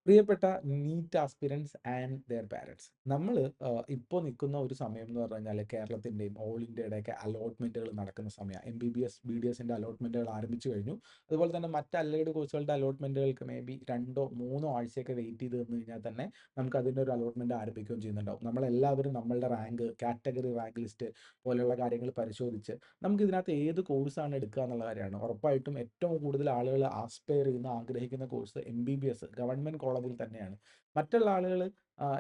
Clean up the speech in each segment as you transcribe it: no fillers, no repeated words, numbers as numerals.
പ്രിയപ്പെട്ട NEET aspirants and their parents, നമ്മൾ ഇപ്പോൾ നിൽക്കുന്ന ഒരു സമയം എന്ന് പറഞ്ഞു കഴിഞ്ഞാൽ കേരളത്തിൻ്റെയും ഓൾ ഇന്ത്യയുടെയൊക്കെ അലോട്ട്മെൻറ്റുകൾ നടക്കുന്ന സമയമാണ്. MBBS BDSൻ്റെ അലോട്ട്മെൻറ്റുകൾ ആരംഭിച്ചു കഴിഞ്ഞു. അതുപോലെ തന്നെ മറ്റ് അല്ലൈഡ് കോഴ്സുകളുടെ അലോട്ട്മെൻറ്റുകൾക്ക് മേ ബി 2 3 ആഴ്ചയൊക്കെ വെയിറ്റ് ചെയ്ത് നിന്ന് കഴിഞ്ഞാൽ തന്നെ നമുക്ക് അതിൻ്റെ ഒരു അലോട്ട്മെൻറ്റ് ആരംഭിക്കുകയും ചെയ്യുന്നുണ്ടാവും. നമ്മളെല്ലാവരും നമ്മളുടെ റാങ്ക്, കാറ്റഗറി റാങ്ക് ലിസ്റ്റ് പോലെയുള്ള കാര്യങ്ങൾ പരിശോധിച്ച് നമുക്ക് ഇതിനകത്ത് ഏത് കോഴ്സാണ് എടുക്കുക എന്നുള്ള കാര്യമാണ്. ഉറപ്പായിട്ടും ഏറ്റവും കൂടുതൽ ആളുകൾ ആസ്പയർ ചെയ്യുന്ന ആഗ്രഹിക്കുന്ന കോഴ്സ് MBBS ഗവൺമെൻറ് കോളേജിൽ തന്നെയാണ്. മറ്റുള്ള ആളുകൾ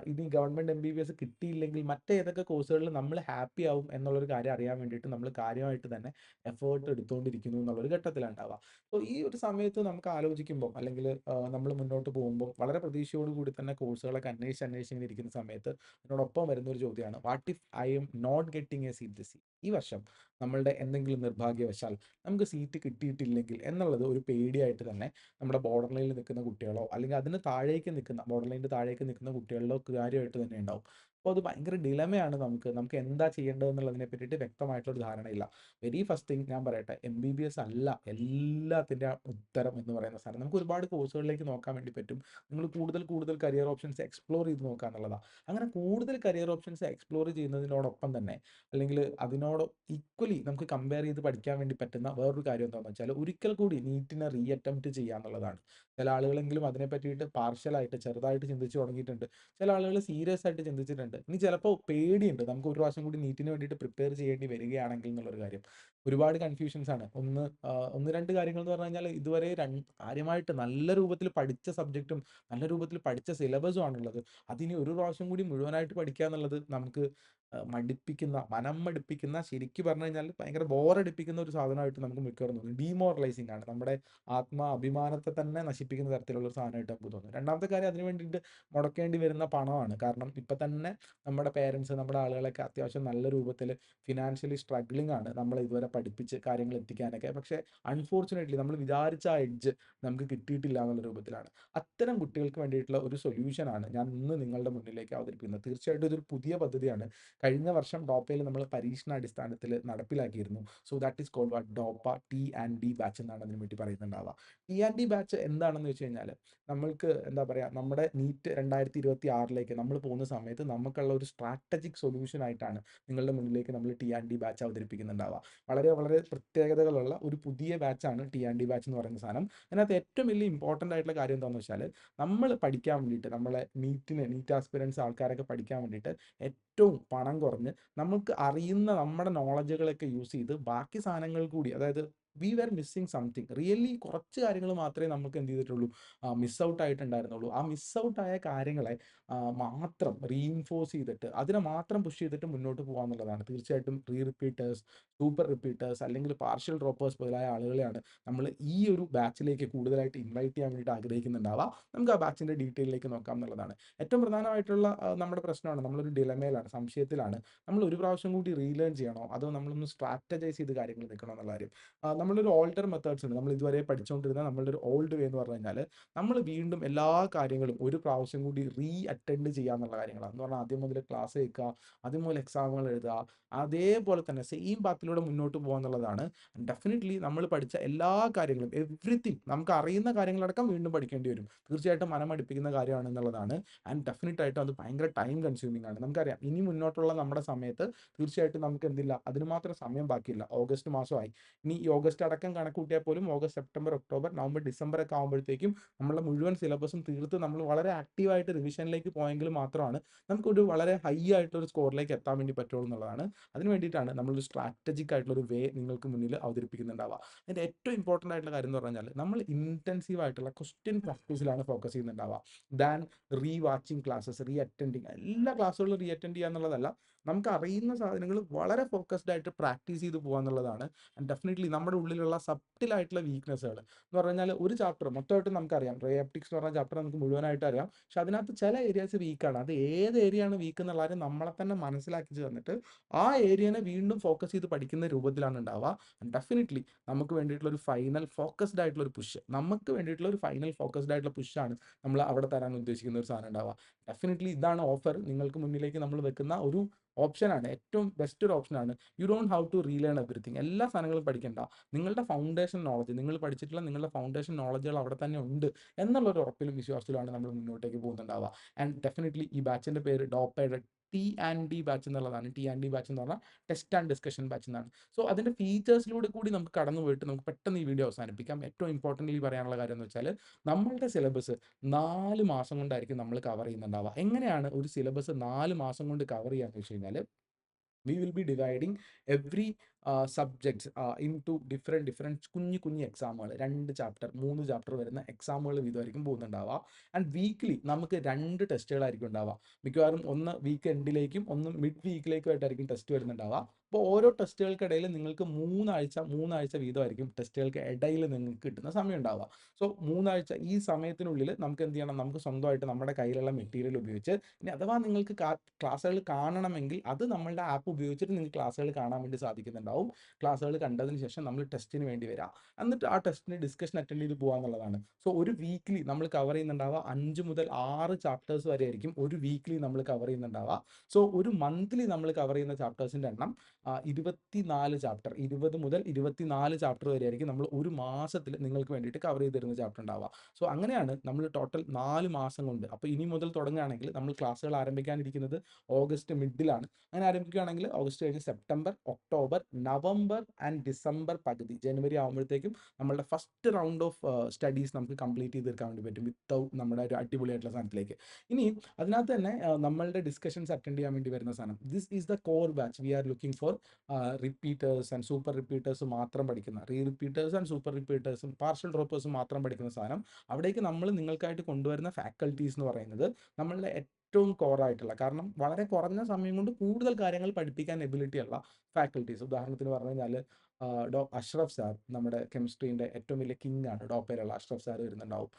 ഇനി ഗവൺമെൻറ് MBBS കിട്ടിയില്ലെങ്കിൽ മറ്റേതൊക്കെ കോഴ്സുകളിൽ നമ്മൾ ഹാപ്പി ആവും എന്നുള്ളൊരു കാര്യം അറിയാൻ വേണ്ടിയിട്ട് നമ്മൾ കാര്യമായിട്ട് തന്നെ എഫേർട്ട് എടുത്തുകൊണ്ടിരിക്കുന്നു എന്നുള്ളൊരു ഘട്ടത്തിലാണ് ഉണ്ടാവുക. അപ്പോൾ ഈ ഒരു സമയത്ത് നമുക്ക് ആലോചിക്കുമ്പോൾ അല്ലെങ്കിൽ നമ്മൾ മുന്നോട്ട് പോകുമ്പോൾ വളരെ പ്രതീക്ഷയോട് കൂടി തന്നെ കോഴ്സുകളൊക്കെ അന്വേഷിച്ച് ഇങ്ങനെ ഇരിക്കുന്ന സമയത്ത് അതിനോടൊപ്പം വരുന്ന ഒരു ചോദ്യമാണ്, what if I am not getting a seat this year? ഈ വർഷം നമ്മളുടെ എന്തെങ്കിലും നിർഭാഗ്യവശാൽ നമുക്ക് സീറ്റ് കിട്ടിയിട്ടില്ലെങ്കിൽ എന്നുള്ളത് ഒരു പേടിയായിട്ട് തന്നെ നമ്മുടെ ബോർഡർ ലൈനിൽ നിൽക്കുന്ന കുട്ടികളോ അല്ലെങ്കിൽ അതിന് താഴേക്ക് നിൽക്കുന്ന ബോർഡർ ലൈനിൻ്റെ താഴേക്ക് നിൽക്കുന്ന കുട്ടികളിലോ കാര്യമായിട്ട് തന്നെ ഉണ്ടാവും. അപ്പോൾ അത് ഭയങ്കര ഡിലമയാണ്. നമുക്ക് എന്താ ചെയ്യേണ്ടതെന്നുള്ളതിനെ പറ്റിയിട്ട് വ്യക്തമായിട്ടുള്ളൊരു ധാരണയില്ല. വെരി ഫസ്റ്റ് തിങ് ഞാൻ പറയട്ടെ, MBBS അല്ല എല്ലാത്തിൻ്റെ ഉത്തരം എന്ന് പറയുന്ന സാധനം. നമുക്ക് ഒരുപാട് കോഴ്സുകളിലേക്ക് നോക്കാൻ വേണ്ടി പറ്റും. നിങ്ങൾ കൂടുതൽ കൂടുതൽ കരിയർ ഓപ്ഷൻസ് എക്സ്പ്ലോർ ചെയ്ത് നോക്കുക എന്നുള്ളതാണ്. അങ്ങനെ കൂടുതൽ കരിയർ ഓപ്ഷൻസ് എക്സ്പ്ലോർ ചെയ്യുന്നതിനോടൊപ്പം തന്നെ അല്ലെങ്കിൽ അതിനോട് ഈക്വലി നമുക്ക് കമ്പയർ ചെയ്ത് പഠിക്കാൻ വേണ്ടി പറ്റുന്ന വേറൊരു കാര്യം എന്താണെന്ന് വെച്ചാൽ ഒരിക്കൽ കൂടി നീറ്റിനെ അറ്റംപ്റ്റ് ചെയ്യുക എന്നുള്ളതാണ്. ചില ആളുകളെങ്കിലും അതിനെ പറ്റിയിട്ട് പാർഷ്യലായിട്ട് ചെറുതായിട്ട് ചിന്തിച്ച് തുടങ്ങിയിട്ടുണ്ട്. ചില ആളുകൾ സീരിയസ് ആയിട്ട് ചിന്തിച്ചിട്ടുണ്ട്. ഇനി ചിലപ്പോൾ പേടിയുണ്ട്, നമുക്ക് ഒരു പ്രാവശ്യം കൂടി നീറ്റിന് വേണ്ടിയിട്ട് പ്രിപ്പയർ ചെയ്യേണ്ടി വരികയാണെങ്കിൽ എന്നുള്ളൊരു കാര്യം. ഒരുപാട് കൺഫ്യൂഷൻസ് ആണ്. ഒന്ന് രണ്ട് കാര്യങ്ങൾ എന്ന് പറഞ്ഞു കഴിഞ്ഞാൽ ഇതുവരെ കാര്യമായിട്ട് നല്ല രൂപത്തിൽ പഠിച്ച സബ്ജക്റ്റും നല്ല രൂപത്തിൽ പഠിച്ച സിലബസും ആണുള്ളത്. അതിനി ഒരു പ്രാവശ്യം കൂടി മുഴുവനായിട്ട് പഠിക്കുക എന്നുള്ളത് നമുക്ക് മടുപ്പിക്കുന്ന, മനം മടുപ്പിക്കുന്ന, ശരിക്കും പറഞ്ഞു കഴിഞ്ഞാൽ ഭയങ്കര ബോറടിപ്പിക്കുന്ന ഒരു സാധനമായിട്ട് നമുക്ക് മിക്കവാറും തോന്നും. ഡീമോറലൈസിംഗ് ആണ്. നമ്മുടെ അഭിമാനത്തെ തന്നെ നശിപ്പിക്കുന്ന തരത്തിലുള്ള ഒരു സാധനമായിട്ട് നമുക്ക് തോന്നും. രണ്ടാമത്തെ കാര്യം, അതിന് വേണ്ടിയിട്ട് മുടക്കേണ്ടി വരുന്ന പണമാണ്. കാരണം ഇപ്പം തന്നെ നമ്മുടെ പേരൻസ്, നമ്മുടെ ആളുകളൊക്കെ അത്യാവശ്യം നല്ല രൂപത്തിൽ ഫിനാൻഷ്യലി സ്ട്രഗ്ലിംഗ് ആണ് നമ്മളെ ഇതുവരെ പഠിപ്പിച്ച് കാര്യങ്ങൾ എത്തിക്കാനൊക്കെ. പക്ഷേ അൺഫോർച്ചുനേറ്റ്ലി നമ്മൾ വിചാരിച്ച ആ എഡ്ജ് നമുക്ക് കിട്ടിയിട്ടില്ല എന്നുള്ള രൂപത്തിലാണ്. അത്തരം കുട്ടികൾക്ക് വേണ്ടിയിട്ടുള്ള ഒരു സൊല്യൂഷനാണ് ഞാൻ ഇന്ന് നിങ്ങളുടെ മുന്നിലേക്ക് അവതരിപ്പിക്കുന്നത്. തീർച്ചയായിട്ടും ഇതൊരു പുതിയ പദ്ധതിയാണ്. കഴിഞ്ഞ വർഷം ഡോപ്പയിൽ നമ്മൾ പരീക്ഷണാടിസ്ഥാനത്തിൽ നടപ്പിലാക്കിയിരുന്നു. So that is called Doppa T&D batch എന്നാണ് അതിന് വേണ്ടി പറയുന്നുണ്ടാവുക. T&D ബാച്ച് എന്താണെന്ന് വെച്ച് കഴിഞ്ഞാൽ, നമ്മൾക്ക് എന്താ പറയുക, നമ്മുടെ നീറ്റ് 2026 നമ്മൾ പോകുന്ന സമയത്ത് നമുക്കുള്ള ഒരു സ്ട്രാറ്റജിക് സൊല്യൂഷൻ ആയിട്ടാണ് നിങ്ങളുടെ മുന്നിലേക്ക് നമ്മൾ T&D ബാച്ച് അവതരിപ്പിക്കുന്നുണ്ടാവുക. വളരെ വളരെ പ്രത്യേകതകളുള്ള ഒരു പുതിയ ബാച്ചാണ് T&D ബാച്ച് എന്ന് പറയുന്ന സാധനം. അതിനകത്ത് ഏറ്റവും വലിയ ഇമ്പോർട്ടൻ്റ് ആയിട്ടുള്ള കാര്യം എന്താണെന്ന് വെച്ചാൽ, നമ്മൾ പഠിക്കാൻ വേണ്ടിയിട്ട്, നമ്മളെ നീറ്റ് ആസ്പിരൻസ് ആൾക്കാരൊക്കെ പഠിക്കാൻ വേണ്ടിയിട്ട് ഏറ്റവും പണം കുറഞ്ഞ് നമുക്ക് അറിയുന്ന നമ്മുടെ നോളജുകളൊക്കെ യൂസ് ചെയ്ത് ബാക്കി സാധനങ്ങൾ കൂടി, അതായത് we were missing something, really കുറച്ച് കാര്യങ്ങൾ മാത്രമേ നമുക്ക് എന്ത് ചെയ്തിട്ടുള്ളൂ, മിസ് ഔട്ട് ആയിട്ടുണ്ടായിരുന്നുള്ളൂ. ആ മിസ് ഔട്ട് ആയ കാര്യങ്ങളെ മാത്രം റീഇൻഫോഴ്സ് ചെയ്തിട്ട് അതിനെ മാത്രം പുഷ് ചെയ്തിട്ട് മുന്നോട്ട് പോകുക എന്നുള്ളതാണ്. തീർച്ചയായിട്ടും റിപ്പീറ്റേഴ്സ്, സൂപ്പർ റിപ്പീറ്റേഴ്സ് അല്ലെങ്കിൽ പാർഷ്യൽ ഡ്രോപ്പേഴ്സ് മുതലായ ആളുകളെയാണ് നമ്മൾ ഈ ഒരു ബാച്ചിലേക്ക് കൂടുതലായിട്ട് ഇൻവൈറ്റ് ചെയ്യാൻ വേണ്ടിയിട്ട് ആഗ്രഹിക്കുന്നുണ്ടാവുക. നമുക്ക് ആ ബാച്ചിൻ്റെ ഡീറ്റെയിലേക്ക് നോക്കാം എന്നുള്ളതാണ്. ഏറ്റവും പ്രധാനമായിട്ടുള്ള നമ്മുടെ പ്രശ്നമാണ്, നമ്മളൊരു ഡിലമയിലാണ്, സംശയത്തിലാണ്. നമ്മൾ ഒരു പ്രാവശ്യം കൂടി റീലേൺ ചെയ്യണോ അതോ നമ്മളൊന്ന് സ്ട്രാറ്റജൈസ് ചെയ്ത് കാര്യങ്ങൾ നിൽക്കണോ എന്നുള്ള കാര്യം. നമ്മളൊരു ഓൾഡർ മെത്തേഡ്സ് ഉണ്ട്. നമ്മൾ ഇതുവരെ പഠിച്ചുകൊണ്ടിരുന്ന നമ്മളുടെ ഒരു ഓൾഡ് വേ എന്ന് പറഞ്ഞു കഴിഞ്ഞാൽ, നമ്മൾ വീണ്ടും എല്ലാ കാര്യങ്ങളും ഒരു പ്രാവശ്യം കൂടി അറ്റൻഡ് ചെയ്യുക എന്നുള്ള കാര്യങ്ങളാണ്. എന്ന് പറഞ്ഞാൽ ആദ്യം മുതൽ ക്ലാസ് കേൾക്കുക, ആദ്യം മുതൽ എക്സാമുകൾ എഴുതുക, അതേപോലെ തന്നെ സെയിം പാത്തിലൂടെ മുന്നോട്ട് പോകുക എന്നുള്ളതാണ്. ഡെഫിനറ്റ്ലി നമ്മൾ പഠിച്ച എല്ലാ കാര്യങ്ങളും, എവ്രിതിങ്, നമുക്ക് അറിയുന്ന കാര്യങ്ങളടക്കം വീണ്ടും പഠിക്കേണ്ടി വരും. തീർച്ചയായിട്ടും മനമടുപ്പിക്കുന്ന കാര്യമാണ് എന്നുള്ളതാണ്. ആൻഡ് ഡെഫിനറ്റ് ആയിട്ടും അത് ഭയങ്കര ടൈം കൺസ്യൂമിംഗ് ആണ്. നമുക്കറിയാം ഇനി മുന്നോട്ടുള്ള നമ്മുടെ സമയത്ത് തീർച്ചയായിട്ടും നമുക്ക് എന്തില്ല, അതിന് മാത്രം സമയം ബാക്കിയില്ല. ഓഗസ്റ്റ് മാസമായി. ഇനി ഈ ഓഗസ്റ്റ് അടക്കം കണക്ക് കൂട്ടിയാൽ പോലും August, September, October, November, December ഒക്കെ ആകുമ്പോഴത്തേക്കും നമ്മളുടെ മുഴുവൻ സിലബസും തീർത്ത് നമ്മൾ വളരെ ആക്റ്റീവായിട്ട് റിവിഷനിലേക്ക് പോയെങ്കിൽ മാത്രമാണ് നമുക്കൊരു വളരെ ഹൈ ആയിട്ടൊരു സ്കോറിലേക്ക് എത്താൻ വേണ്ടി പറ്റുള്ളൂ എന്നുള്ളതാണ്. അതിന് വേണ്ടിയിട്ടാണ് നമ്മളൊരു സ്ട്രാറ്റജിക് ആയിട്ടുള്ളൊരു വേ നിങ്ങൾക്ക് മുന്നിൽ അവതരിപ്പിക്കുന്നുണ്ടാവുക. അതിൻ്റെ ഏറ്റവും ഇമ്പോർട്ടൻ്റ് ആയിട്ടുള്ള കാര്യം എന്ന് പറഞ്ഞാൽ, നമ്മൾ ഇൻറ്റൻസീവ് ആയിട്ടുള്ള ക്വസ്റ്റ്യൻ പ്രാക്ടീസിലാണ് ഫോക്കസ് ചെയ്യുന്നുണ്ടാവുക ദാൻ വാച്ചിങ് ക്ലാസ്സസ്, അറ്റൻഡിങ്. എല്ലാ ക്ലാസ്സുകളും അറ്റൻഡ് ചെയ്യുക എന്നുള്ളതല്ല, നമുക്ക് അറിയുന്ന സാധനങ്ങൾ വളരെ ഫോക്കസ്ഡ് ആയിട്ട് പ്രാക്ടീസ് ചെയ്ത് പോകുക എന്നുള്ളതാണ്. ആൻഡ് ഡെഫിനറ്റ്ലി നമ്മുടെ ഉള്ളിലുള്ള സബ്റ്റിലായിട്ടുള്ള വീക്ക്നെസ്സുകൾ എന്ന് പറഞ്ഞാൽ, ഒരു ചാപ്റ്റർ മൊത്തമായിട്ട് നമുക്കറിയാം, റേപ്റ്റിക്സ് എന്ന് പറഞ്ഞ ചാപ്റ്റർ നമുക്ക് മുഴുവനായിട്ട് അറിയാം. പക്ഷെ അതിനകത്ത് ചില ഏരിയാസ് വീക്കാണ്. അത് ഏത് ഏരിയയാണ് വീക്ക് എന്നുള്ള കാര്യം നമ്മളെ തന്നെ മനസ്സിലാക്കി തന്നിട്ട് ആ ഏരിയനെ വീണ്ടും ഫോക്കസ് ചെയ്ത് പഠിക്കുന്ന രൂപത്തിലാണ് ഉണ്ടാവുക. ഡെഫിനറ്റ്ലി നമുക്ക് വേണ്ടിയിട്ടുള്ള ഒരു ഫൈനൽ ഫോക്കസ്ഡ് ആയിട്ടുള്ള ഒരു പുഷ്, നമുക്ക് വേണ്ടിയിട്ടുള്ള ഒരു ഫൈനൽ ഫോക്കസ്ഡ് ആയിട്ടുള്ള പുഷാണ് നമ്മൾ അവിടെ തരാൻ ഉദ്ദേശിക്കുന്ന ഒരു സാധനം ഉണ്ടാവുക. ഡെഫിനറ്റ്ലി ഇതാണ് ഓഫർ. നിങ്ങൾക്ക് മുന്നിലേക്ക് നമ്മൾ വെക്കുന്ന ഒരു ഓപ്ഷനാണ്, ഏറ്റവും ബെസ്റ്റ് ഒരു ഓപ്ഷനാണ്. You don't have to relearn everything. എല്ലാ സാധനങ്ങളും പഠിക്കേണ്ട. നിങ്ങളുടെ ഫൗണ്ടേഷൻ നോളജ്, നിങ്ങൾ പഠിച്ചിട്ടുള്ള നിങ്ങളുടെ ഫൗണ്ടേഷൻ നോളജുകൾ അവിടെ തന്നെ ഉണ്ട് എന്നുള്ളൊരു ഉറപ്പിലും വിശ്വാസത്തിലുമാണ് നമ്മൾ മുന്നോട്ടേക്ക് പോകുന്നുണ്ടാവുക. ആൻഡ് ഡെഫിനറ്റ്ലി ഈ ബാച്ചിൻ്റെ പേര് ഡോപ്പയുടെ T&D ബാച്ച് എന്നുള്ളതാണ്. T&D ബാച്ച് എന്ന് പറഞ്ഞാൽ ടെസ്റ്റ് ആൻഡ് ഡിസ്കഷൻ ബാച്ച് എന്നാണ്. സോ അതിൻ്റെ ഫീച്ചേഴ്സിലൂടെ കൂടി നമുക്ക് കടന്നു പോയിട്ട് നമുക്ക് പെട്ടെന്ന് ഈ വീഡിയോ അവസാനിപ്പിക്കാം. ഏറ്റവും ഇമ്പോർട്ടൻ്റ് പറയാനുള്ള കാര്യം എന്ന് വെച്ചാൽ, നമ്മളുടെ സിലബസ് 4 മാസം കൊണ്ടായിരിക്കും നമ്മൾ കവർ ചെയ്യുന്നുണ്ടാവുക. എങ്ങനെയാണ് ഒരു സിലബസ് 4 മാസം കൊണ്ട് കവർ ചെയ്യാന്ന് വെച്ച് കഴിഞ്ഞാൽ, we will be dividing every subjects into different കുഞ്ഞു എക്സാമുകൾ, 2 ചാപ്റ്റർ 3 ചാപ്റ്റർ വരുന്ന എക്സാമുകൾ വീതമായിരിക്കും പോകുന്നുണ്ടാവുക. ആൻഡ് വീക്ക്ലി നമുക്ക് 2 ടെസ്റ്റുകളായിരിക്കും ഉണ്ടാവുക. മിക്കവാറും ഒന്ന് വീക്ക് എൻഡിലേക്കും ഒന്ന് മിഡ് വീക്കിലേക്കുമായിട്ടായിരിക്കും ടെസ്റ്റ് വരുന്നുണ്ടാവുക. അപ്പോൾ ഓരോ ടെസ്റ്റുകൾക്കിടയിൽ നിങ്ങൾക്ക് 3 ആഴ്ച വീതമായിരിക്കും ടെസ്റ്റുകൾക്ക് ഇടയിൽ നിങ്ങൾക്ക് കിട്ടുന്ന സമയം ഉണ്ടാവുക. സോ 3 ആഴ്ച, ഈ സമയത്തിനുള്ളിൽ നമുക്ക് എന്ത് ചെയ്യണം, നമുക്ക് സ്വന്തമായിട്ട് നമ്മുടെ കയ്യിലുള്ള മെറ്റീരിയൽ ഉപയോഗിച്ച്, ഇനി അഥവാ നിങ്ങൾക്ക് ക്ലാസ്സുകൾ കാണണമെങ്കിൽ അത് നമ്മളുടെ ആപ്പ് ഉപയോഗിച്ചിട്ട് നിങ്ങൾക്ക് ക്ലാസ്സുകൾ കാണാൻ വേണ്ടി സാധിക്കുന്നുണ്ടാവും. ക്ലാസ്സുകൾ കണ്ടതിന് ശേഷം നമ്മൾ ടെസ്റ്റിന് വേണ്ടി വരാം, എന്നിട്ട് ആ ടെസ്റ്റിന് ഡിസ്കഷൻ അറ്റൻഡ് ചെയ്ത് പോകുക എന്നുള്ളതാണ്. സോ ഒരു വീക്ക്ലി നമ്മൾ കവർ ചെയ്യുന്നുണ്ടാവുക 5 മുതൽ 6 ചാപ്റ്റേഴ്സ് വരെ ആയിരിക്കും ഒരു വീക്ക്ലി നമ്മൾ കവർ ചെയ്യുന്നുണ്ടാവുക. സോ ഒരു മന്ത്ലി നമ്മൾ കവർ ചെയ്യുന്ന ചാപ്റ്റേഴ്സിൻ്റെ എണ്ണം 24 ചാപ്റ്റർ, 20 മുതൽ 24 ചാപ്റ്റർ വരെ ആയിരിക്കും നമ്മൾ ഒരു മാസത്തിൽ നിങ്ങൾക്ക് വേണ്ടിയിട്ട് കവർ ചെയ്ത് തരുന്ന ചാപ്റ്റർ ഉണ്ടാവുക. സോ അങ്ങനെയാണ് നമ്മൾ ടോട്ടൽ 4 മാസം കൊണ്ട്. അപ്പോൾ ഇനി മുതൽ തുടങ്ങുകയാണെങ്കിൽ നമ്മൾ ക്ലാസ്സുകൾ ആരംഭിക്കാനിരിക്കുന്നത് ഓഗസ്റ്റ് മിഡിലാണ്. അങ്ങനെ ആരംഭിക്കുകയാണെങ്കിൽ ഓഗസ്റ്റ് കഴിഞ്ഞ് September, October, November and December പകുതി, ജനുവരി ആകുമ്പോഴത്തേക്കും നമ്മളുടെ ഫസ്റ്റ് റൗണ്ട് ഓഫ് സ്റ്റഡീസ് നമുക്ക് കംപ്ലീറ്റ് ചെയ്ത് തീർക്കാൻ വേണ്ടി പറ്റും വിത്തൗട്ട് നമ്മുടെ ഒരു അടിപൊളിയായിട്ടുള്ള സാധനത്തിലേക്ക്. ഇനി അതിനകത്ത് തന്നെ നമ്മളുടെ ഡിസ്കഷൻസ് അറ്റൻഡ് ചെയ്യാൻ വേണ്ടി വരുന്ന സാധനം, this is the core batch. We are looking for repeaters and super repeaters മാത്രം പഠിക്കുന്ന, റിപ്പീറ്റേഴ്സ് ആൻഡ് സൂപ്പർ റിപ്പീറ്റേഴ്സും പാർഷ്യൽ ഡ്രോപ്പേഴ്സും മാത്രം പഠിക്കുന്ന സാധനം. അവിടേക്ക് നമ്മൾ നിങ്ങൾക്കായിട്ട് കൊണ്ടുവരുന്ന ഫാക്കൽറ്റീസ് എന്ന് പറയുന്നത് നമ്മളുടെ ഏറ്റവും കോറായിട്ടുള്ള, കാരണം വളരെ കുറഞ്ഞ സമയം കൊണ്ട് കൂടുതൽ കാര്യങ്ങൾ പഠിപ്പിക്കാൻ എബിലിറ്റി ഉള്ള ഫാക്കൽറ്റീസ്. ഉദാഹരണത്തിന് പറഞ്ഞു കഴിഞ്ഞാൽ അഷ്റഫ് സാർ, നമ്മുടെ കെമിസ്ട്രീൻ്റെ ഏറ്റവും വലിയ കിങ് ആണ്, ഡോപ്പയിലുള്ള അഷ്റഫ് സാർ വരുന്നുണ്ടാവും.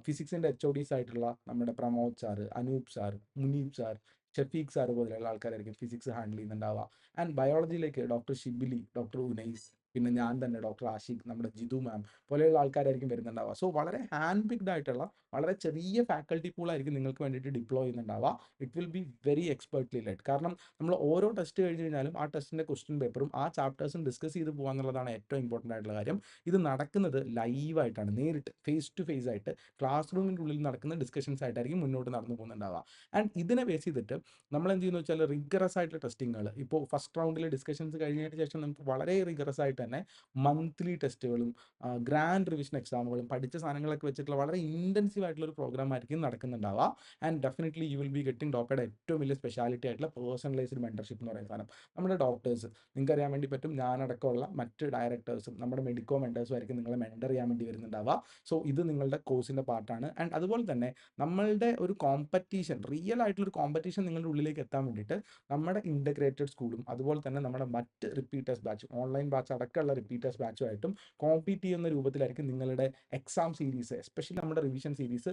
ഫിസിക്സിൻ്റെ HODs ആയിട്ടുള്ള നമ്മുടെ Pramod sir, Anoop sir, Muneeb sir, Shafeeq sir പോലെയുള്ള ആൾക്കാരായിരിക്കും ഫിസിക്സ് ഹാൻഡിൽ ചെയ്യുന്നുണ്ടാവുക. ആൻഡ് ബയോളജിയിലേക്ക് ഡോക്ടർ ഷിബിലി, ഡോക്ടർ ഉനൈസ്, പിന്നെ ഞാൻ തന്നെ ഡോക്ടർ ആഷിഖ്, നമ്മുടെ ജിതു മാം പോലെയുള്ള ആൾക്കാരായിരിക്കും വരുന്നുണ്ടാവുക. സോ വളരെ ഹാൻഡ് പിക്ഡ് ആയിട്ടുള്ള വളരെ ചെറിയ ഫാക്കൽറ്റി പൂളായിരിക്കും നിങ്ങൾക്ക് വേണ്ടിയിട്ട് ഡിപ്ലോയ് ചെയ്യുന്നുണ്ടാവുക. It will be very expertly led. കാരണം നമ്മൾ ഓരോ ടെസ്റ്റ് കഴിഞ്ഞ് കഴിഞ്ഞാലും ആ ടെസ്റ്റിൻ്റെ ക്വസ്റ്റ്യൻ പേപ്പറും ആ ചാപ്റ്റേഴ്സും ഡിസ്കസ് ചെയ്ത് പോകുക എന്നുള്ളതാണ് ഏറ്റവും ഇമ്പോർട്ടൻ്റ് ആയിട്ടുള്ള കാര്യം. ഇത് നടക്കുന്നത് ലൈവായിട്ടാണ്, നേരിട്ട് ഫേസ് ടു ഫേസ് ആയിട്ട് ക്ലാസ് റൂമിൻ്റെ ഉള്ളിൽ നടക്കുന്ന ഡിസ്കഷൻസ് ആയിട്ടായിരിക്കും മുന്നോട്ട് നടന്നു പോകുന്നുണ്ടാവുക. ആൻഡ് ഇതിനെ ബേസ് ചെയ്തിട്ട് നമ്മൾ എന്ത് ചെയ്യുന്നു വെച്ചാൽ റിഗറസ് ആയിട്ടുള്ള ടെസ്റ്റിങ്ങുകൾ, ഇപ്പോൾ ഫസ്റ്റ് റൗണ്ടിലെ ഡിസ്കഷൻസ് കഴിഞ്ഞതിന് ശേഷം നമുക്ക് വളരെ റിഗറസ് ആയിട്ട് തന്നെ മന്ത്ലി ടെസ്റ്റുകളും ഗ്രാൻഡ് റിവിഷൻ എക്സാമുകളും പഠിച്ച സാധനങ്ങളൊക്കെ വെച്ചിട്ടുള്ള വളരെ ഇൻറ്റൻസീവ് ആയിട്ടുള്ള ഒരു പ്രോഗ്രാം ആയിരിക്കും നടക്കുന്നുണ്ടാവുക. And definitely you will be getting ഡോക്ടറുടെ ഏറ്റവും വലിയ സ്പെഷ്യാലിറ്റി ആയിട്ടുള്ള പേഴ്സണലൈസ്ഡ് മെൻറ്റർഷിപ്പ് എന്ന് പറയുന്ന സാധനം. നമ്മുടെ ഡോക്ടേഴ്സ്, നിങ്ങൾക്ക് അറിയാൻ വേണ്ടി പറ്റും, ഞാനടക്കമുള്ള മറ്റ് ഡയറക്ടേഴ്സും നമ്മുടെ മെഡിക്കോ മെൻറ്റേഴ്സും ആയിരിക്കും നിങ്ങളെ മെൻറ്റർ ചെയ്യാൻ വേണ്ടി വരുന്നുണ്ടാവുക. സോ ഇത് നിങ്ങളുടെ കോഴ്സിൻ്റെ പാർട്ടാണ്. ആൻഡ് അതുപോലെ തന്നെ നമ്മളുടെ ഒരു കോമ്പറ്റീഷൻ, റിയൽ ആയിട്ടുള്ളൊരു കോമ്പറ്റീഷൻ നിങ്ങളുടെ ഉള്ളിലേക്ക് എത്താൻ വേണ്ടിയിട്ട് നമ്മുടെ ഇൻ്റഗ്രേറ്റഡ് സ്കൂളും അതുപോലെ തന്നെ നമ്മുടെ മറ്റ് റിപ്പീറ്റേഴ്സ് ബാച്ചും, ഓൺലൈൻ ബാച്ച് അടക്കമുള്ള റിപ്പീറ്റേഴ്സ് ബാച്ചുമായിട്ടും കോമ്പീറ്റ് ചെയ്യുന്ന രൂപത്തിലായിരിക്കും നിങ്ങളുടെ എക്സാം സീരീസ്, എസ്പെഷ്യലി നമ്മുടെ റിവിഷൻ സീരീസ്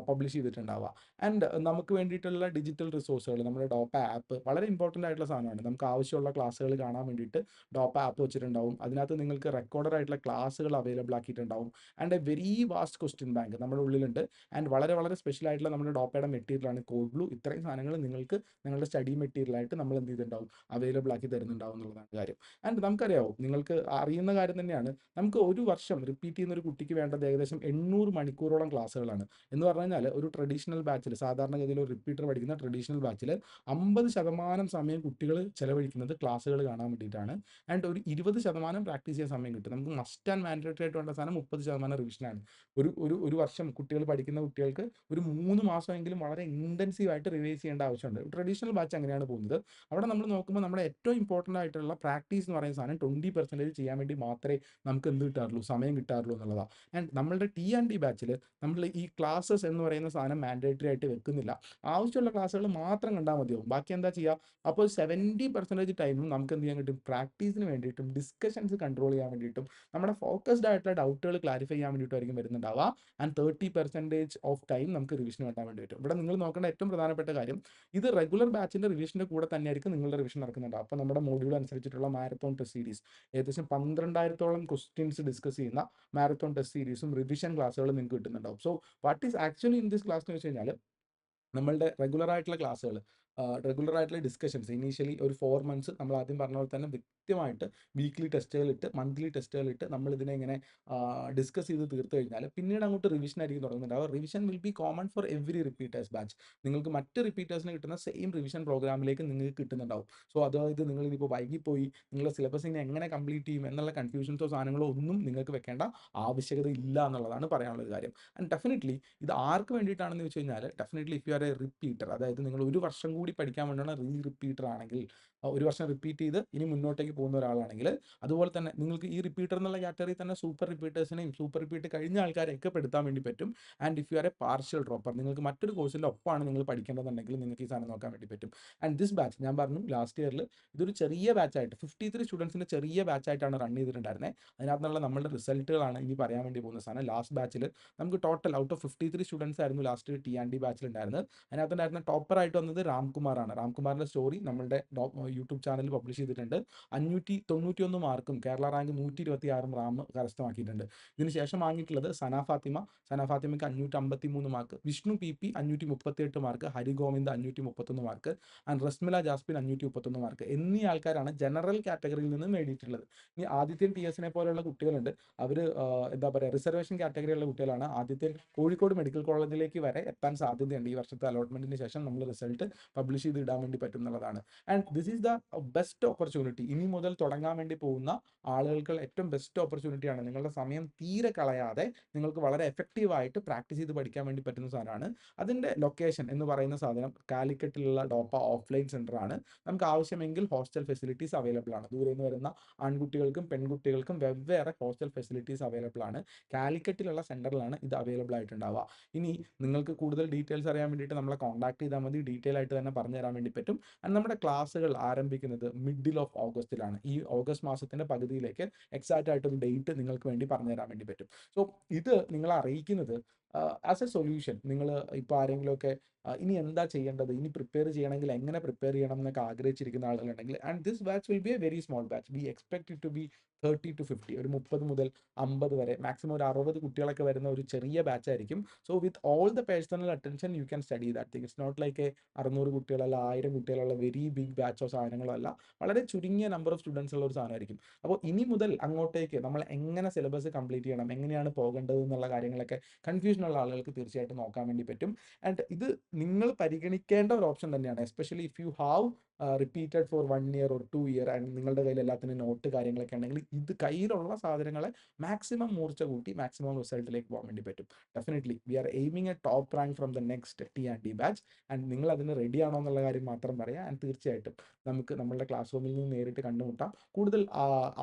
പബ്ലിഷ് ചെയ്തിട്ടുണ്ടാവുക. ആൻഡ് നമുക്ക് വേണ്ടിയിട്ടുള്ള ഡിജിറ്റൽ റിസോഴ്സുകൾ, നമ്മുടെ ഡോപ്പ ആപ്പ് വളരെ ഇമ്പോർട്ടൻ്റ് ആയിട്ടുള്ള സാധനമാണ്. നമുക്ക് ആവശ്യമുള്ള ക്ലാസ്സുകൾ കാണാൻ വേണ്ടിയിട്ട് ഡോപ്പ ആപ്പ് വെച്ചിട്ടുണ്ടാവും. അതിനകത്ത് നിങ്ങൾക്ക് റെക്കോർഡഡ് ആയിട്ടുള്ള ക്ലാസ്സുകൾ അവൈലബിൾ ആക്കിയിട്ടുണ്ടാവും. And a very vast question bank നമ്മുടെ ഉള്ളിലുണ്ട്. ആൻഡ് വളരെ വളരെ സ്പെഷ്യൽ ആയിട്ടുള്ള നമ്മുടെ ഡോപ്പയുടെ മെറ്റീരിയലാണ് കോഡ് ബ്ലൂ. ഇത്രയും സാധനങ്ങൾ നിങ്ങൾക്ക് നിങ്ങളുടെ സ്റ്റഡി മെറ്റീരിയലായിട്ട് നമ്മൾ എന്ത് ചെയ്തിട്ടുണ്ടാവും, അവൈലബിൾ ആക്കി തരുന്നുണ്ടാവും എന്നുള്ളതാണ് കാര്യം. ആൻഡ് നമുക്കറിയാവും, നിങ്ങൾക്ക് അറിയുന്ന കാര്യം തന്നെയാണ്, നമുക്ക് ഒരു വർഷം റിപ്പീറ്റ് ചെയ്യുന്ന ഒരു കുട്ടിക്ക് വേണ്ടത് ഏകദേശം 800 മണിക്കൂറോളം ക്ലാസ്സുകളാണ്. എന്ന് പറഞ്ഞു കഴിഞ്ഞാൽ ഒരു ട്രഡീഷണൽ ബാച്ചിൽ, സാധാരണഗതിയിൽ ഒരു റിപ്പീറ്റർ പഠിക്കുന്ന ട്രഡീഷണൽ ബാച്ചിൽ 50% സമയം കുട്ടികൾ ചെലവഴിക്കുന്നത് ക്ലാസ്സുകൾ കാണാൻ വേണ്ടിയിട്ടാണ്. ആൻഡ് ഒരു 20% പ്രാക്ടീസ് ചെയ്യാൻ സമയം കിട്ടും. നമുക്ക് മസ്റ്റ് ആൻഡ് മാൻഡേറ്ററി ആയിട്ട് വേണ്ട സാധനം 30% റിവിഷനാണ്. ഒരു വർഷം കുട്ടികൾ പഠിക്കുന്ന കുട്ടികൾക്ക് ഒരു 3 മാസമെങ്കിലും വളരെ ഇൻറ്റൻസീവ് ആയിട്ട് റിവൈസ് ചെയ്യേണ്ട ആവശ്യമുണ്ട്. ട്രഡീഷണൽ ബാച്ച് അങ്ങനെയാണ് പോകുന്നത്. അവിടെ നമ്മൾ നോക്കുമ്പോൾ നമ്മുടെ ഏറ്റവും ഇമ്പോർട്ടൻ്റ് ആയിട്ടുള്ള പ്രാക്ടീസ് എന്ന് പറയുന്ന സാധനം 20% ചെയ്യാൻ വേണ്ടി മാത്രമേ നമുക്ക് എന്ത് കിട്ടാറുള്ളൂ, സമയം കിട്ടാറുള്ളൂ എന്നുള്ളതാണ്. ആൻഡ് നമ്മളുടെ T&D ബാച്ചിൽ നമ്മൾ ഈ ക്ലാസ്സസ് എന്ന് പറയുന്ന സാധനം മാൻഡേറ്ററി ആയിട്ട് വെക്കുന്നില്ല. ആവശ്യമുള്ള ക്ലാസ്സുകൾ മാത്രം കണ്ടാൽ മതിയാവും. ബാക്കി എന്താ ചെയ്യുക, അപ്പോൾ 70% ടൈമും നമുക്ക് എന്ത് ചെയ്യാൻ കിട്ടും, പ്രാക്ടീസിന് വേണ്ടിയിട്ടും ഡിസ്കഷൻസ് കൺട്രോൾ ചെയ്യാൻ വേണ്ടിയിട്ടും നമ്മുടെ ഫോക്കസ്ഡ് ആയിട്ടുള്ള ഡൗട്ടുകൾ ക്ലാരിഫൈ ചെയ്യാൻ വേണ്ടിയിട്ടായിരിക്കും വരുന്നുണ്ടാവുക. ആൻഡ് 30% ഓഫ് ടൈം നമുക്ക് റിവിഷൻ വേണ്ടാൻ വേണ്ടി വരും. ഇവിടെ നിങ്ങൾ നോക്കേണ്ട ഏറ്റവും പ്രധാനപ്പെട്ട കാര്യം, ഇത് റെഗുലർ ബാച്ചിൻ്റെ റിവിഷൻ്റെ കൂടെ തന്നെയായിരിക്കും നിങ്ങളുടെ റിവിഷൻ നടക്കുന്നുണ്ടാവും. അപ്പോൾ നമ്മുടെ മോഡ്യൂൾ അനുസരിച്ചിട്ടുള്ള മാരത്തോൺ ടെസ്റ്റ് സീരീസ്, ഏകദേശം 12,000-ഓളം ക്വസ്റ്റ്യൻസ് ഡിസ്കസ് ചെയ്യുന്ന മാരത്തോൺ ടെസ്റ്റ് സീരീസും റിവിഷൻ ക്ലാസ്സുകളും നിങ്ങൾക്ക് കിട്ടുന്നുണ്ടാവും. So what is actually in this class എന്ന് വെച്ച് കഴിഞ്ഞാൽ, നമ്മളുടെ റെഗുലർ ആയിട്ടുള്ള ക്ലാസ്സുകൾ റെഗുലർ ആയിട്ടുള്ള ഡിസ്കഷൻസ് ഇനീഷ്യലി ഒരു 4 മന്ത്സ് നമ്മൾ ആദ്യം പറഞ്ഞ പോലെ തന്നെ കൃത്യമായിട്ട് വീക്ക്ലി ടെസ്റ്റുകളിട്ട് മന്ത്ലി ടെസ്റ്റുകളിട്ട് നമ്മൾ ഇതിനെ ഇങ്ങനെ ഡിസ്കസ് ചെയ്ത് തീർത്ത് കഴിഞ്ഞാൽ പിന്നീട് അങ്ങോട്ട് റിവിഷൻ ആയിരിക്കും തുടങ്ങുന്നുണ്ടാവുക. Revision will be common for every repeaters batch. നിങ്ങൾക്ക് മറ്റ് റിപ്പീറ്റേഴ്സിന് കിട്ടുന്ന സെയിം റിവിഷൻ പ്രോഗ്രാമിലേക്ക് നിങ്ങൾക്ക് കിട്ടുന്നുണ്ടാവും. സോ അതായത് നിങ്ങൾ ഇതിപ്പോൾ വൈകിപ്പോയി നിങ്ങളുടെ സിലബസ് ഇനി എങ്ങനെ കംപ്ലീറ്റ് ചെയ്യും എന്നുള്ള കൺഫ്യൂഷൻസോ സാധനങ്ങളോ ഒന്നും നിങ്ങൾക്ക് വെക്കേണ്ട ആവശ്യകത ഇല്ല എന്നുള്ളതാണ് പറയാനുള്ള ഒരു കാര്യം. ആൻഡ് ഡെഫിനറ്റ്ലി ഇത് ആർക്ക് വേണ്ടിയിട്ടാണെന്ന് വെച്ച് കഴിഞ്ഞാൽ definitely if you are A repeater, അതായത് നിങ്ങൾ ഒരു വർഷം കൂടി പഠിക്കാൻ വേണ്ടിയാണ് റിപ്പീറ്റർ ആണെങ്കിൽ, ഒരു വർഷം റിപ്പീറ്റ് ചെയ്ത് ഇനി മുന്നോട്ടേക്ക് പോകുന്ന ഒരാളാണെങ്കിൽ, അതുപോലെ തന്നെ നിങ്ങൾക്ക് ഈ റിപ്പീറ്റർ എന്നുള്ള കാറ്റഗറി തന്നെ സൂപ്പർ റിപ്പീറ്റേഴ്സിനെയും സൂപ്പർ റിപ്പീറ്റ് കഴിഞ്ഞ ആൾക്കാരെയൊക്കെ പെടുത്താൻ വേണ്ടി പറ്റും. And if you are A partial dropper, നിങ്ങൾക്ക് മറ്റൊരു കോഴ്സിൻ്റെ ഒപ്പമാണ് നിങ്ങൾ പഠിക്കേണ്ടതുണ്ടെങ്കിൽ നിങ്ങൾക്ക് ഈ സാധനം നോക്കാൻ വേണ്ടി പറ്റും. ആൻഡ് ദിസ് ബാച്ച് ഞാൻ പറഞ്ഞു ലാസ്റ്റ് ഇയറിൽ ഇതൊരു ചെറിയ ബാച്ചായിട്ട് 53 സ്റ്റുഡൻസിൻ്റെ ചെറിയ ബാച്ചായിട്ടാണ് റൺ ചെയ്തിട്ടുണ്ടായിരുന്നത്. അതിനകത്തുള്ള നമ്മുടെ റിസൾട്ടുകളാണ് ഇനി പറയാൻ വേണ്ടി പോകുന്ന സാധനം. ലാസ്റ്റ് ബാച്ചിൽ നമുക്ക് ടോട്ടൽ ഔട്ട് ഓഫ് 53 സ്റ്റുഡൻസ് ആയിരുന്നു ലാസ്റ്റ് TND ബാച്ചിൽ ഉണ്ടായിരുന്നത്. അതിനകത്തുണ്ടായിരുന്ന ടോപ്പറായിട്ട് വന്നത് രാംകുമാറാണ്. രാംകുമാറിൻ്റെ സ്റ്റോറി നമ്മളുടെ യൂട്യൂബ് ചാനലിൽ പബ്ലിഷ് ചെയ്തിട്ടുണ്ട്. 591 മാർക്കും കേരള റാങ്ക് 126 റാം കരസ്ഥമാക്കിയിട്ടുണ്ട്. ഇതിനുശേഷം വാങ്ങിയിട്ടുള്ളത് സന ഫാത്തിമ. സന ഫാത്തിമയ്ക്ക് 553 mark, Vishnu PP 538 mark, Harigovind 531 mark, and Rasmila Jasmin 531 mark എന്നീ ആൾക്കാരാണ് ജനറൽ കാറ്റഗറിയിൽ നിന്ന് നേടിയിട്ടുള്ളത്. ഇനി ആദിത്യൻ TSനെ പോലെയുള്ള കുട്ടികളുണ്ട്. അവർ എന്താ പറയുക റിസർവേഷൻ കാറ്റഗറിയുള്ള കുട്ടികളാണ്. ആദ്യത്തെ കോഴിക്കോട് മെഡിക്കൽ കോളേജിലേക്ക് വരെ എത്താൻ സാധ്യതയുണ്ട്. ഈ വർഷത്തെ അലോട്ട്മെന്റിന് ശേഷം നമ്മൾ റിസൾട്ട് പബ്ലിഷ് ചെയ്ത് ഇടാൻ വേണ്ടി പറ്റും എന്നുള്ളതാണ്. And this is the best opportunity. ഇനി മുതൽ തുടങ്ങാൻ വേണ്ടി പോകുന്ന ആളുകൾക്ക് ഏറ്റവും ബെസ്റ്റ് ഓപ്പർച്യൂണിറ്റിയാണ്. നിങ്ങളുടെ സമയം തീരെ കളയാതെ നിങ്ങൾക്ക് വളരെ എഫക്റ്റീവായിട്ട് പ്രാക്ടീസ് ചെയ്ത് പഠിക്കാൻ വേണ്ടി പറ്റുന്ന സാധനമാണ്. അതിൻ്റെ ലൊക്കേഷൻ എന്ന് പറയുന്ന സാധനം കാലിക്കറ്റിലുള്ള ഡോപ്പ ഓഫ്ലൈൻ സെൻ്റർ ആണ്. നമുക്ക് ആവശ്യമെങ്കിൽ ഹോസ്റ്റൽ ഫെസിലിറ്റീസ് അവൈലബിൾ ആണ്. ദൂരെ നിന്ന് വരുന്ന ആൺകുട്ടികൾക്കും പെൺകുട്ടികൾക്കും വെവ്വേറെ ഹോസ്റ്റൽ ഫെസിലിറ്റീസ് അവൈലബിൾ ആണ്. കാലിക്കറ്റിലുള്ള സെൻറ്ററിലാണ് ഇത് അവൈലബിൾ ആയിട്ടുണ്ടാവുക. ഇനി നിങ്ങൾക്ക് കൂടുതൽ ഡീറ്റെയിൽസ് അറിയാൻ വേണ്ടിയിട്ട് നമ്മളെ കോൺടാക്ട് ചെയ്താൽ മതി. ഡീറ്റെയിൽ ആയിട്ട് തന്നെ പറഞ്ഞു തരാൻ വേണ്ടി പറ്റും. ആൻഡ് നമ്മുടെ ക്ലാസ്സുകൾ ആരംഭിക്കുന്നത് മിഡിൽ ഓഫ് ഓഗസ്റ്റിലാണ്. ഈ ഓഗസ്റ്റ് മാസത്തിൻ്റെ പകുതിയിലേക്ക് എക്സാക്റ്റ് ആയിട്ടൊരു ഡേറ്റ് നിങ്ങൾക്ക് വേണ്ടി പറഞ്ഞു തരാൻ വേണ്ടി പറ്റും. സോ ഇത് നിങ്ങളെ അറിയിക്കുന്നത് ആസ് എ സൊല്യൂഷൻ. നിങ്ങൾ ഇപ്പോൾ ആരെങ്കിലുമൊക്കെ ഇനി എന്താ ചെയ്യേണ്ടത്, ഇനി പ്രിപ്പയർ ചെയ്യണമെങ്കിൽ എങ്ങനെ പ്രിപ്പയർ ചെയ്യണം എന്നൊക്കെ ആഗ്രഹിച്ചിരിക്കുന്ന ആളുകളുണ്ടെങ്കിൽ, and this batch will be a very small batch. We expect it to be 30 to 50, ഒരു 30 മുതൽ 50 വരെ, മാക്സിമം ഒരു 60 കുട്ടികളൊക്കെ വരുന്ന ഒരു ചെറിയ ബാച്ച് ആയിരിക്കും. So with all the personal attention you can study that thing. It's not like 600 കുട്ടികളല്ല 1000 കുട്ടികളുള്ള വെരി ബിഗ് ബാച്ചോ സാധനങ്ങളോ അല്ല. വളരെ ചുരുങ്ങിയ നമ്പർ ഓഫ് സ്റ്റുഡൻസ് ഉള്ള ഒരു സാധനമായിരിക്കും. അപ്പോൾ ഇനി മുതൽ അങ്ങോട്ടേക്ക് നമ്മൾ എങ്ങനെ സിലബസ് കംപ്ലീറ്റ് ചെയ്യണം, എങ്ങനെയാണ് പോകേണ്ടത് എന്നുള്ള കാര്യങ്ങളൊക്കെ കൺഫ്യൂഷനുള്ള ആളുകൾക്ക് തീർച്ചയായിട്ടും നോക്കാൻ വേണ്ടി പറ്റും. ആൻഡ് ഇത് നിങ്ങൾ പരിഗണിക്കേണ്ട ഒരു ഓപ്ഷൻ തന്നെയാണ്. Especially if you have repeated for 1 year or 2 year and നിങ്ങളുടെ കയ്യിൽ എല്ലാത്തിനും നോട്ട് കാര്യങ്ങളൊക്കെ ഉണ്ടെങ്കിൽ ഇത് കയ്യിലുള്ള സാധനങ്ങളെ മാക്സിമം മൂർച്ച കൂട്ടി മാക്സിമം റിസൾട്ടിലേക്ക് പോകാൻ വേണ്ടി പറ്റും. Definitely we are aiming a top rank from the next TND batch. And നിങ്ങൾ അതിന് റെഡി ആണോ എന്നുള്ള കാര്യം മാത്രം പറയാം. ആൻഡ് തീർച്ചയായിട്ടും നമുക്ക് നമ്മളുടെ ക്ലാസ് റൂമിൽ നിന്ന് നേരിട്ട് കണ്ടുമുട്ടാം. കൂടുതൽ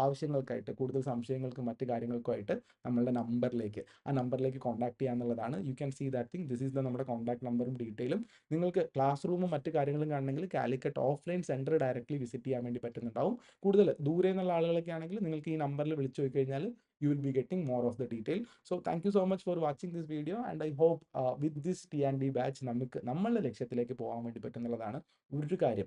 ആവശ്യങ്ങൾക്കായിട്ട്, കൂടുതൽ സംശയങ്ങൾക്കും മറ്റു കാര്യങ്ങൾക്കുമായിട്ട് നമ്മളുടെ നമ്പറിലേക്ക് കോൺടാക്ട് ചെയ്യാന്നുള്ളതാണ്. You can see that thing. This is the നമ്മുടെ കോൺടാക്ട് നമ്പറും ഡീറ്റെയിലും. നിങ്ങൾക്ക് ക്ലാസ് റൂമും മറ്റു കാര്യങ്ങളും കാണണമെങ്കിൽ Calicut offline centre directly visit ചെയ്യാൻ വേണ്ടി പറ്റുന്നുണ്ടാവും. കൂടുതൽ ദൂരെ നിന്നുള്ള ആളുകളൊക്കെ ആണെങ്കിൽ നിങ്ങൾക്ക് ഈ നമ്പറിൽ വിളിച്ചു പോയി കഴിഞ്ഞാൽ you will be getting more of the detail. So thank you so much for watching this video, and I hope with this TND batch നമുക്ക് നമ്മളുടെ ലക്ഷ്യത്തിലേക്ക് പോകാൻ വേണ്ടി പറ്റുന്നുള്ളതാണ്.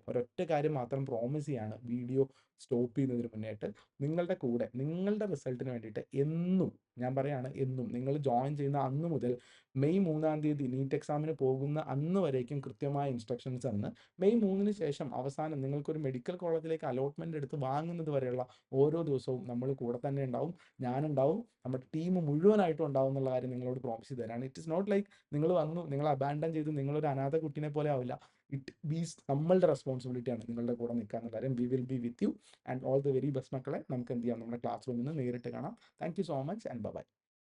ഒരൊറ്റ കാര്യം മാത്രം പ്രോമിസ് ചെയ്യാണ് വീഡിയോ സ്റ്റോപ്പ് ചെയ്യുന്നതിന് മുന്നേയായിട്ട്. നിങ്ങളുടെ കൂടെ നിങ്ങളുടെ റിസൾട്ടിന് വേണ്ടിയിട്ട് എന്നും ഞാൻ പറയാണ്, എന്നും നിങ്ങൾ ജോയിൻ ചെയ്യുന്ന അന്ന് മുതൽ മെയ് 3-ാം തീയതി നീറ്റ് എക്സാമിന് പോകുന്ന അന്ന് വരേക്കും കൃത്യമായ ഇൻസ്ട്രക്ഷൻസ് തന്ന് മെയ് 3-ന് ശേഷം അവസാനം നിങ്ങൾക്കൊരു മെഡിക്കൽ കോളേജിലേക്ക് അലോട്ട്മെൻറ്റ് എടുത്ത് വാങ്ങുന്നത് വരെയുള്ള ഓരോ ദിവസവും നമ്മൾ കൂടെ തന്നെ ഉണ്ടാവും. ഞാനുണ്ടാവും, നമ്മുടെ ടീം മുഴുവനായിട്ടും ഉണ്ടാവും എന്നുള്ള കാര്യം നിങ്ങളോട് പ്രോമിസ് ചെയ്ത് തരാണ്. ഇറ്റ് ഇസ് നോട്ട് ലൈക്ക് നിങ്ങൾ വന്നു നിങ്ങൾ അബാൻഡൻ ചെയ്ത് നിങ്ങളൊരു അനാഥ കുട്ടിനെ പോലെ ആവില്ല. ഇറ്റ് ബീസ് നമ്മളുടെ റെസ്പോൺസിബിലിറ്റിയാണ് നിങ്ങളുടെ കൂടെ നിൽക്കുക എന്നുള്ള കാര്യം. We will be with you and all the very best മക്കളെ. നമുക്ക് എന്ത് ചെയ്യാം, നമ്മുടെ ക്ലാസ് റൂമിൽ നിന്ന് നേരിട്ട് കാണാം. Thank you so much and by.